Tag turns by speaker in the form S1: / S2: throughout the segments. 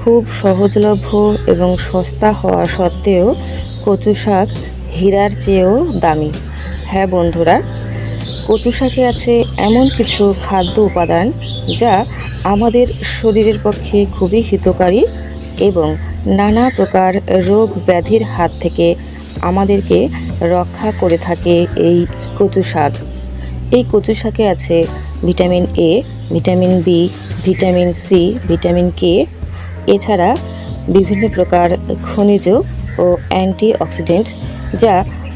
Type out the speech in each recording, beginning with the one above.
S1: খুব সহজলভ্য এবং সস্তা হওয়া সত্ত্বেও কচু শাক হীরার চেয়েও দামি। হ্যাঁ বন্ধুরা, কচু শাকে আছে এমন কিছু খাদ্য উপাদান যা আমাদের শরীরের পক্ষে খুবই হিতকারী এবং নানা প্রকার রোগ ব্যাধির হাত থেকে আমাদেরকে রক্ষা করে থাকে এই কচু শাক। এই কচু শাকে আছে vitamin A, vitamin B, vitamin C, vitamin K, এছাড়া বিভিন্ন প্রকার খনিজ ও অ্যান্টিঅক্সিডেন্ট যা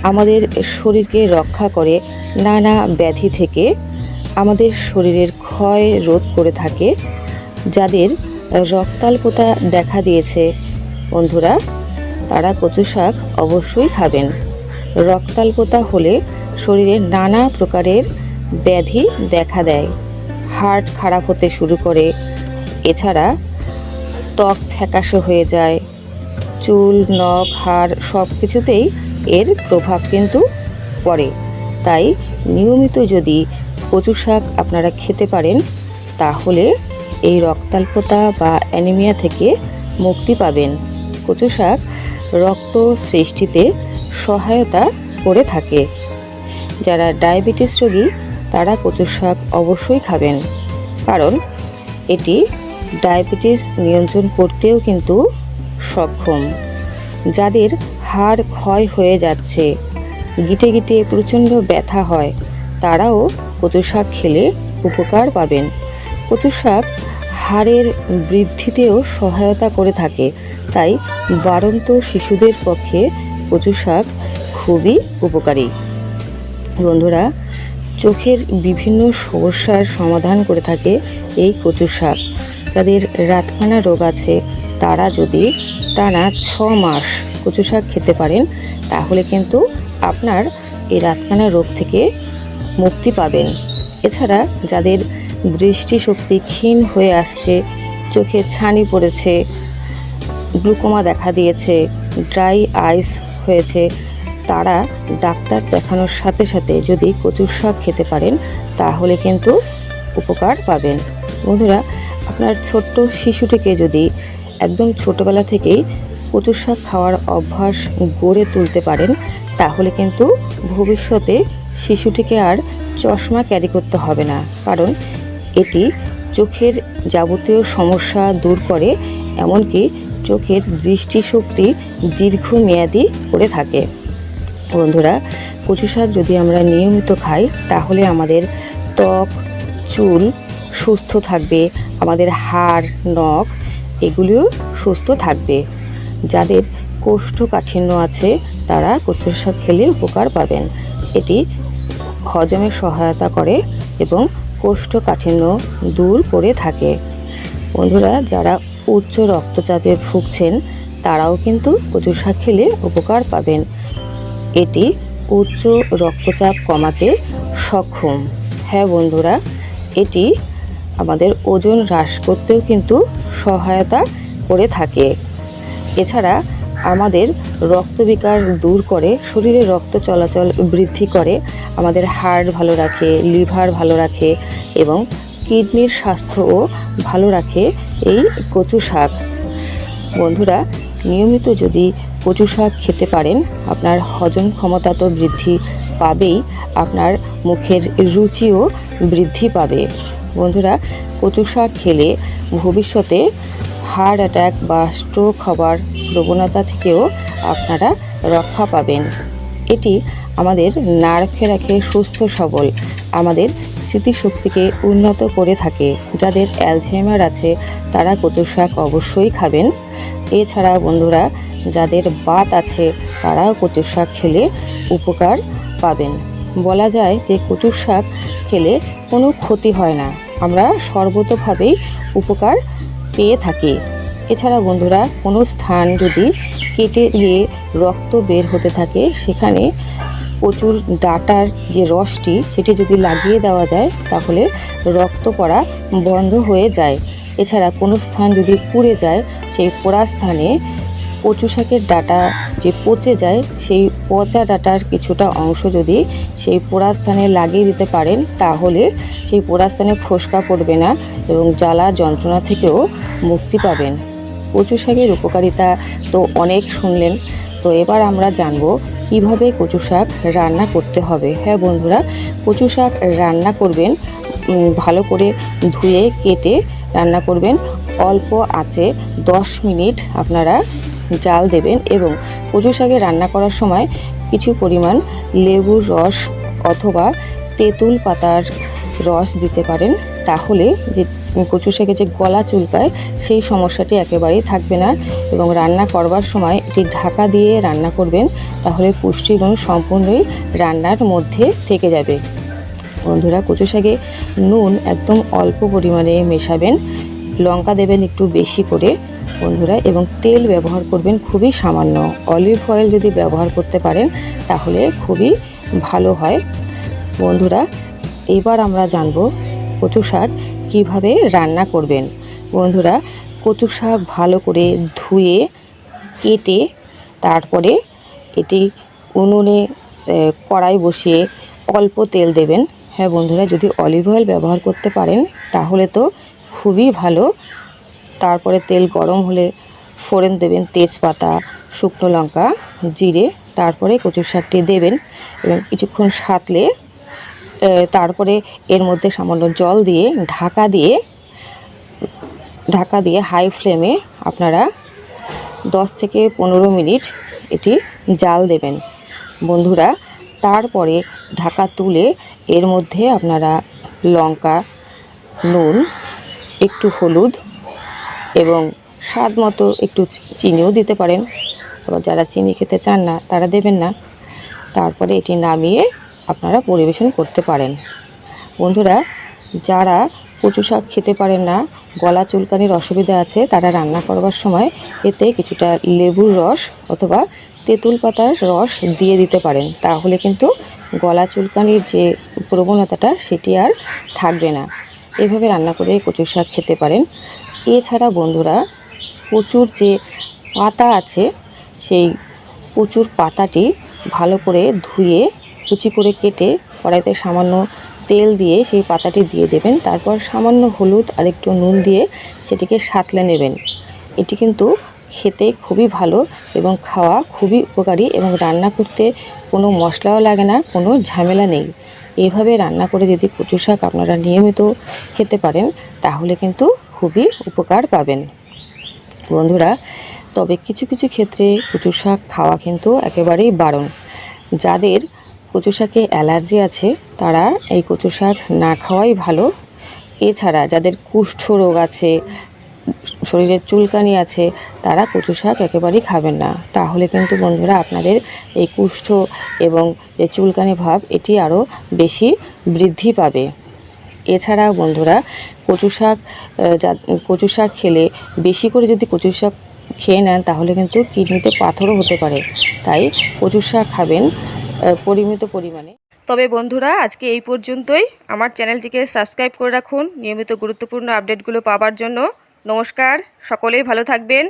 S1: আমাদের শরীরকে রক্ষা করে নানা ব্যাধি থেকে, আমাদের শরীরের ক্ষয় রোধ করে থাকে। যাদের রক্তাল্পতা দেখা দিয়েছে বন্ধুরা, তারা কচু শাক অবশ্যই খাবেন। রক্তাল্পতা হলে শরীরে নানা প্রকারের ব্যাধি দেখা দেয়, হার্ট খারাপ হতে শুরু করে, এছাড়া ত্বক ফ্যাকাশে হয়ে যায়, চুল, নখ, হাড় সব কিছুতেই এর প্রভাব কিন্তু পড়ে। তাই নিয়মিত যদি কচু শাক আপনারা খেতে পারেন তাহলে এই রক্তাল্পতা বা অ্যানিমিয়া থেকে মুক্তি পাবেন। কচু শাক রক্ত সৃষ্টিতে সহায়তা করে থাকে। যারা ডায়াবেটিস রোগী তারা কচু শাক অবশ্যই খাবেন, কারণ এটি ডায়াবেটিস নিয়ন্ত্রণ করতেও কিন্তু সক্ষম। যাদের হাড় ক্ষয় হয়ে যাচ্ছে, গিটে গিটে প্রচণ্ড ব্যথা হয়, তারাও কচু শাক খেলে উপকার পাবেন। কচু শাক হাড়ের বৃদ্ধিতেও সহায়তা করে থাকে, তাই বাড়ন্ত শিশুদের পক্ষে কচু শাক খুবই উপকারী। বন্ধুরা, চোখের বিভিন্ন সমস্যার সমাধান করে থাকে এই কচু শাক। যাদের রাতকানা রোগ আছে তারা যদি টানা 6 মাস কচু শাক খেতে পারেন তাহলে কিন্তু আপনার এই রাতকানা রোগ থেকে মুক্তি পাবেন। এছাড়া যাদের দৃষ্টিশক্তি ক্ষীণ হয়ে আসছে, চোখে ছানি পড়েছে, গ্লুকোমা দেখা দিয়েছে, ড্রাই আইস হয়েছে, তারা ডাক্তার দেখানোর সাথে সাথে যদি কচু শাক খেতে পারেন তাহলে কিন্তু উপকার পাবেন। বন্ধুরা, আপনার ছোট্ট শিশুটিকে যদি একদম ছোটোবেলা থেকেই কচু শাক খাওয়ার অভ্যাস গড়ে তুলতে পারেন তাহলে কিন্তু ভবিষ্যতে শিশুটিকে আর চশমা ক্যারি করতে হবে না, কারণ এটি চোখের যাবতীয় সমস্যা দূর করে, এমনকি চোখের দৃষ্টিশক্তি দীর্ঘমেয়াদী করে থাকে। বন্ধুরা, কচু শাক যদি আমরা নিয়মিত খাই তাহলে আমাদের ত্বক, চুল সুস্থ থাকবে, আমাদের হাড়, নখ এগুলিও সুস্থ থাকবে। যাদের কোষ্ঠকাঠিন্য আছে তারা কচু শাক খেলে উপকার পাবেন। এটি হজমে সহায়তা করে এবং কোষ্ঠকাঠিন্য দূর করে থাকে। বন্ধুরা, যারা উচ্চ রক্তচাপে ভুগছেন তারাও কিন্তু কচু শাক খেলে উপকার পাবেন। এটি উচ্চ রক্তচাপ কমাতে সক্ষম। হ্যাঁ বন্ধুরা, এটি আমাদের ওজন হ্রাস করতেও কিন্তু সহায়তা করে থাকে। এছাড়া আমাদের রক্তবিকার দূর করে, শরীরে রক্ত চলাচল বৃদ্ধি করে, আমাদের হার্ট ভালো রাখে, লিভার ভালো রাখে এবং কিডনির স্বাস্থ্যও ভালো রাখে এই কচু শাক। বন্ধুরা, নিয়মিত যদি কচু শাক খেতে পারেন আপনার হজম ক্ষমতা তো বৃদ্ধি পাবেই, আপনার মুখের রুচিও বৃদ্ধি পাবে। বন্ধুরা, কচু শাক খেলে ভবিষ্যতে হার্ট অ্যাটাক বা স্ট্রোক হবার প্রবণতা থেকেও আপনারা রক্ষা পাবেন। এটি আমাদের নার্ভকে রাখে সুস্থ সবল, আমাদের স্মৃতিশক্তিকে উন্নত করে থাকে। যাদের অ্যালঝেইমার আছে তারা কচু শাক অবশ্যই খাবেন। এছাড়া বন্ধুরা, যাদের বাত আছে তারাও কচু শাক খেলে উপকার পাবেন। বলা যায় যে কচু শাক খেলে কোনো ক্ষতি হয় না, আমরা সর্বতোভাবেই উপকার পেয়ে থাকি। এছাড়া বন্ধুরা, কোনো স্থান যদি কেটে গিয়ে রক্ত বের হতে থাকে সেখানে কচুর ডাঁটার যে রসটি সেটি যদি লাগিয়ে দেওয়া যায় তাহলে রক্ত পড়া বন্ধ হয়ে যায়। এছাড়া কোনো স্থান যদি পুড়ে যায় সেই পোড়া স্থানে কচু শাকের ডাঁটা যে পচে যায় সেই পচা ডাঁটার কিছুটা অংশ যদি সেই পোড়া স্থানে লাগিয়ে দিতে পারেন তাহলে সেই পোড়া স্থানে ফোস্কা পড়বে না এবং জ্বালা যন্ত্রণা থেকেও মুক্তি পাবেন। কচু শাকের উপকারিতা তো অনেক শুনলেন, তো এবার আমরা জানবো কিভাবে কচু শাক রান্না করতে হবে। হ্যাঁ বন্ধুরা, কচু শাক রান্না করবেন ভালো করে ধুয়ে কেটে রান্না করবেন। অল্প আঁচে 10 মিনিট আপনারা জাল দেবেন এবং কচু শাকে রান্না করার সময় কিছু পরিমাণ লেবুর রস অথবা তেঁতুল পাতার রস দিতে পারেন। তাহলে যে কচু শাকে যে গলা চুলকায় সেই সমস্যাটি একেবারেই থাকবে না এবং রান্না করবার সময় এটি ঢাকা দিয়ে রান্না করবেন, তাহলে পুষ্টিগুণ সম্পূর্ণই রান্নার মধ্যে থেকে যাবে। বন্ধুরা, কচু শাকে নুন একদম অল্প পরিমাণে মেশাবেন, লঙ্কা দেবেন একটু বেশি করে বন্ধুরা, এবং তেল ব্যবহার করবেন খুবই সামান্য। অলিভ অয়েল যদি ব্যবহার করতে পারেন তাহলে খুবই ভালো হয়। বন্ধুরা, এবার আমরা জানব কচু শাক কীভাবে রান্না করবেন। বন্ধুরা, কচু শাক ভালো করে ধুয়ে কেটে তারপরে এটি উনুনে কড়াই বসিয়ে অল্প তেল দেবেন। হ্যাঁ বন্ধুরা, যদি অলিভ অয়েল ব্যবহার করতে পারেন তাহলে তো খুবই ভালো। তারপরে তেল গরম হলে ফোড়ন দেবেন, তেজপাতা, শুকনো লঙ্কা, জিরে, তারপরে কচু শাকটি দেবেন এবং কিছুক্ষণ সাঁতলে তারপরে এর মধ্যে সামান্য জল দিয়ে ঢাকা দিয়ে হাই ফ্লেমে আপনারা 10 থেকে 15 মিনিট এটি জাল দেবেন বন্ধুরা। তারপরে ঢাকা তুলে এর মধ্যে আপনারা লঙ্কা, নুন, একটু হলুদ এবং স্বাদ মতো একটু চিনিও দিতে পারেন, আবার যারা চিনি খেতে চান না তারা দেবেন না। তারপরে এটি নামিয়ে আপনারা পরিবেশন করতে পারেন। বন্ধুরা, যারা কচু শাক খেতে পারেন না, গলা চুলকানির অসুবিধা আছে, তারা রান্না করবার সময় এতে কিছুটা লেবুর রস অথবা তেঁতুল পাতার রস দিয়ে দিতে পারেন, তাহলে কিন্তু গলা চুলকানির যে প্রবণতাটা সেটি আর থাকবে না। এভাবে রান্না করে কচু শাক খেতে পারেন। এছাড়া বন্ধুরা, কচুর যে পাতা আছে সেই কচুর পাতাটি ভালো করে ধুয়ে কুচি করে কেটে কড়াইতে সামান্য তেল দিয়ে সেই পাতাটি দিয়ে দেবেন। তারপর সামান্য হলুদ আর একটু নুন দিয়ে সেটিকে সাঁতলে নেবেন। এটি কিন্তু খেতে খুবই ভালো এবং খাওয়া খুবই উপকারী এবং রান্না করতে কোনো মশলাও লাগে না, কোনো ঝামেলা নেই। এইভাবে রান্না করে যদি কচু শাক আপনারা নিয়মিত খেতে পারেন তাহলে কিন্তু খুবই উপকার পাবেন বন্ধুরা। তবে কিছু কিছু ক্ষেত্রে কচু শাক খাওয়া কিন্তু একেবারেই বারণ। যাদের কচু শাকে অ্যালার্জি আছে তারা এই কচু শাক না খাওয়াই ভালো। এছাড়া যাদের কুষ্ঠ রোগ আছে, শরীরের চুলকানি আছে, তারা কচু শাক একেবারেই খাবেন না, তাহলে কিন্তু বন্ধুরা আপনাদের এই কুষ্ঠ এবং যে চুলকানি ভাব এটি আরও বেশি বৃদ্ধি পাবে। এছাড়া বন্ধুরা, কচু শাক খেলে বেশি করে যদি কচু শাক খেয়ে নেন তাহলে কিন্তু কিডনিতে পাথরও হতে পারে, তাই কচু শাক খাবেন পরিমিত পরিমাণে। তবে বন্ধুরা, আজকে এই পর্যন্তই। আমার চ্যানেলটিকে সাবস্ক্রাইব করে রাখুন নিয়মিত গুরুত্বপূর্ণ আপডেটগুলো পাওয়ার জন্য। নমস্কার, সকলেই ভালো থাকবেন।